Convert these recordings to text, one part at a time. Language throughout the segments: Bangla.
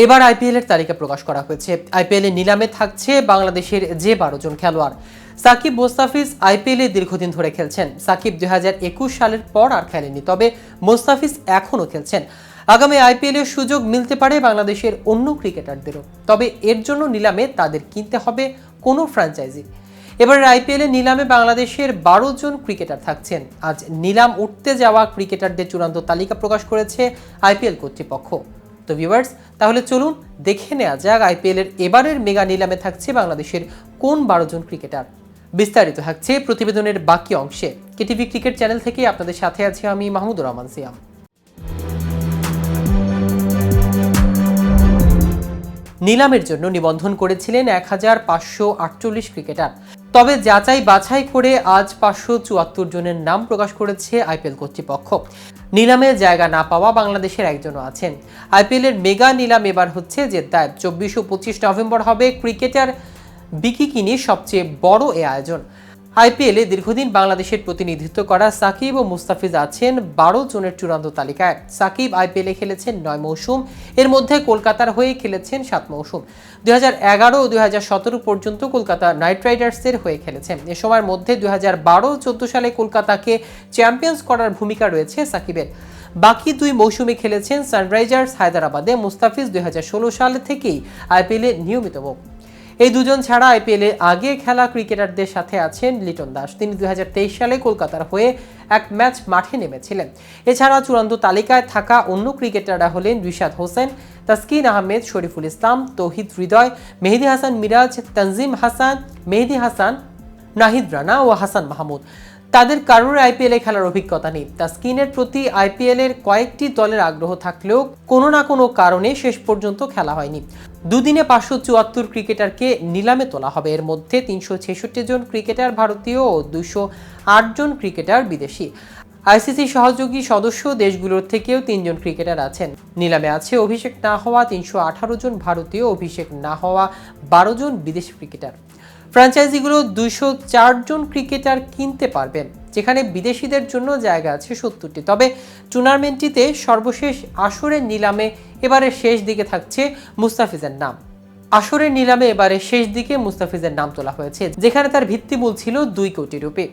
এবার আইপিএল এর তালিকা প্রকাশ করা হয়েছে। আইপিএল এর নিলামে থাকছে বাংলাদেশের যে 12 জন খেলোয়াড়। সাকিব, মোস্তাফিজ আইপিএল এ দীর্ঘদিন ধরে খেলছেন। সাকিব 2021 সালের পর আর খেলেননি, তবে মোস্তাফিজ এখনও খেলছেন। আগামী আইপিএল এর সুযোগ মিলতে পারে বাংলাদেশের অন্য ক্রিকেটারদেরও, তবে এর জন্য নিলামে তাদের কিনতে হবে কোনো ফ্র্যাঞ্চাইজি। এবারের আইপিএল এর নিলামে বাংলাদেশের 12 জন ক্রিকেটার থাকছেন। আজ নিলাম উঠতে যাওয়া ক্রিকেটারদের চূড়ান্ত তালিকা প্রকাশ করেছে আইপিএল কর্তৃপক্ষ। তো ভিউয়ার্স, তাহলে চলুন দেখে নেওয়া যাক আইপিএল এর এবারের মেগা নিলামে থাকছে বাংলাদেশের কোন 12 জন ক্রিকেটার। বিস্তারিত থাকছে প্রতিবেদনের বাকি অংশে। কেটিভি ক্রিকেট চ্যানেল থেকে আপনাদের সাথে আছি আমি মাহমুদুর রহমান সিয়াম। নিলামের জন্য নিবন্ধন করেছিলেন 1548 ক্রিকেটার, তবে যাচাই বাছাই করে আজ 574 জনের নাম প্রকাশ করেছে আইপিএল কর্তৃপক্ষ। নিলামে জায়গা না পাওয়া বাংলাদেশের একজনও আছেন। আইপিএল এর মেগা নিলাম এবার হচ্ছে জেদ্দায়। 24 ও 25 নভেম্বর হবে ক্রিকেটার বিকিনির সবচেয়ে বড় এ আয়োজন। আইপিএলে দীর্ঘদিন বাংলাদেশের প্রতিনিধিত্ব করা সাকিব ও মুস্তাফিজ আছেন 12 জনের চূড়ান্ত তালিকায়। সাকিব আইপিএলে খেলেছেন 9 মৌসুম, এর মধ্যে কলকাতার হয়ে খেলেছেন 7 মৌসুম। 2011 ও 2017 পর্যন্ত কলকাতা নাইট রাইডার্সের হয়ে খেলেছেন। এ সময়ের মধ্যে 2012-14 সালে কলকাতাকে চ্যাম্পিয়ন্স করার ভূমিকা রয়েছে সাকিবের। বাকি 2 মৌসুমে খেলেছেন সানরাইজার্স হায়দ্রাবাদে। মুস্তাফিজ 2016 সাল থেকেই আইপিএলে নিয়মিত মুখ। এই দুজন ছাড়া আইপিএল এর আগে খেলা ক্রিকেটারদের সাথে আছেন লিটন দাস। তিনি 2023 সালে কলকাতার হয়ে এক ম্যাচ মাঠে নেমেছিলেন। এছাড়া চূড়ান্ত তালিকায় থাকা অন্য ক্রিকেটাররা হলেন রিশাদ হোসেন, তাসকিন আহমেদ, শরীফুল ইসলাম, তৌহিদ হৃদয়, মেহেদী হাসান মিরাজ, তানজিম হাসান, মেহেদী হাসান, নাহিদ রানা ও হাসান মাহমুদ। তাদের কারোর আইপিএলে খেলার অভিজ্ঞতা নেই। তাসকিনের প্রতি আইপিএল এর কয়েকটি দলের আগ্রহ থাকলেও কোনো না কোনো কারণে শেষ পর্যন্ত খেলা হয়নি। দুদিনে 574 ক্রিকেটারকে নিলামে তোলা হবে। এর মধ্যে 366 জন ক্রিকেটার ভারতীয় ও 208 জন ক্রিকেটার বিদেশি। আইসিসি সহযোগী সদস্য দেশগুলোর থেকেও 3 জন ক্রিকেটার আছেন। নিলামে আছে অভিষেক না হওয়া 318 জন ভারতীয়, অভিষেক না হওয়া 12 জন বিদেশি ক্রিকেটার। ফ্র্যাঞ্চাইজিগুলো 204 জন ক্রিকেটার কিনতে পারবেন, যেখানে বিদেশিদের জন্য জায়গা আছে 70টি। তবে টুর্নামেন্টটিতে সর্বশেষ আসরের নিলামে এবারে শেষ দিকে থাকছে মুস্তাফিজের নাম। আসরের নিলামে এবারে শেষ দিকে মুস্তাফিজের নাম তোলা হয়েছে, যেখানে তার ভিত্তিমূল ছিল 2 কোটি রুপি।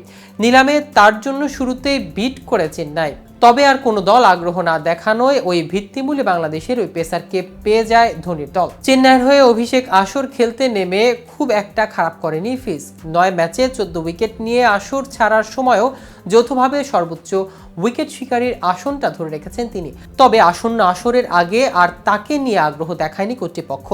নিলামে তার জন্য শুরুতেই বিড করে চেন্নাই, তবে আর কোনো দল আগ্রহ না দেখানোয় ওই ভিত্তিমূলে বাংলাদেশের ওই পেসারকে পেয়ে যায় ধোনির দল। চেন্নাইয়ের হয়ে অভিষেক আসর খেলতে নেমে খুব একটা খারাপ করেনি ফিজ। 9 ম্যাচে 14 উইকেট নিয়ে আসর ছাড়ার সময়ও যৌথভাবে সর্বোচ্চ উইকেট শিকারীর আসনটা ধরে রেখেছেন তিনি। তবে আসন্ন আসরের আগে আর তাকে নিয়ে আগ্রহ দেখায়নি কর্তৃপক্ষ।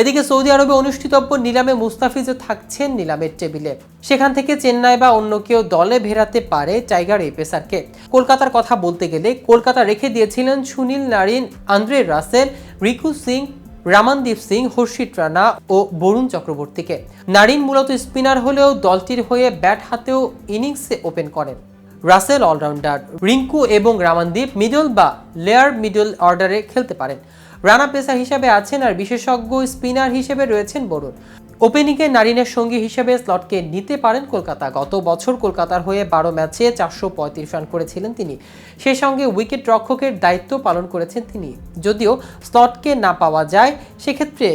এদিকে সৌদি আরবে অনুষ্ঠিতব্য নিলামে মুস্তাফিজও থাকছেন নিলামের টেবিলে। সেখান থেকে চেন্নাই বা অন্য কেউ দলে ভেড়াতে পারে টাইগার এই পেসারকে। কলকাতার কথা বলতে গেলে কলকাতা রেখে দিয়েছিলেন Sunil Narine, Andre Russell, Riku Singh, Ramandeep Singh, হর্ষিত রানা ও বরুণ চক্রবর্তীকে। নারিন মূলত স্পিনার হলেও দলটির হয়ে ব্যাট হাতেও ইনিংসে ওপেন করেন। রাসেল অলরাউন্ডার, রিঙ্কু এবং রামানদীপ মিডল বা লেয়ার মিডল অর্ডারে খেলতে পারেন। রানা পেসার হিসেবে আছেন আর বিশেষজ্ঞ স্পিনার হিসেবে রয়েছেন বরুণ। ওপেনিংয়ে নারিনের সঙ্গী হিসেবে স্লটকে নিতে পারেন কলকাতা। গত বছর কলকাতার হয়ে 12 ম্যাচে 435 রান করেছিলেন তিনি। সেই সঙ্গে উইকেট রক্ষকের দায়িত্ব পালন করেছেন তিনি। যদিও স্লটকে না পাওয়া যায়, সেক্ষেত্রে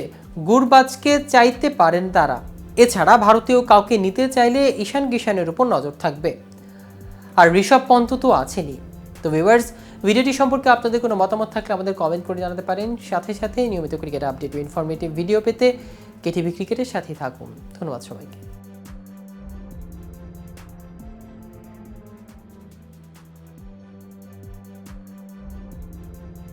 গুরবাজকে চাইতে পারেন তারা। এছাড়া ভারতীয় কাউকে নিতে চাইলে ঈশান কিষানের উপর নজর থাকবে। আর ঋষভ পন্ত তো আছেনই। তো ভিউয়ার্স, ভিডিওটি সম্পর্কে আপনাদের কোনো মতামত থাকলে আমাদের কমেন্ট করে জানাতে পারেন। সাথে সাথে নিয়মিত ক্রিকেট আপডেট ও ইনফরমেটিভ ভিডিও পেতে কেটিভি ক্রিকেটের সাথেই থাকুন। ধন্যবাদ সবাইকে।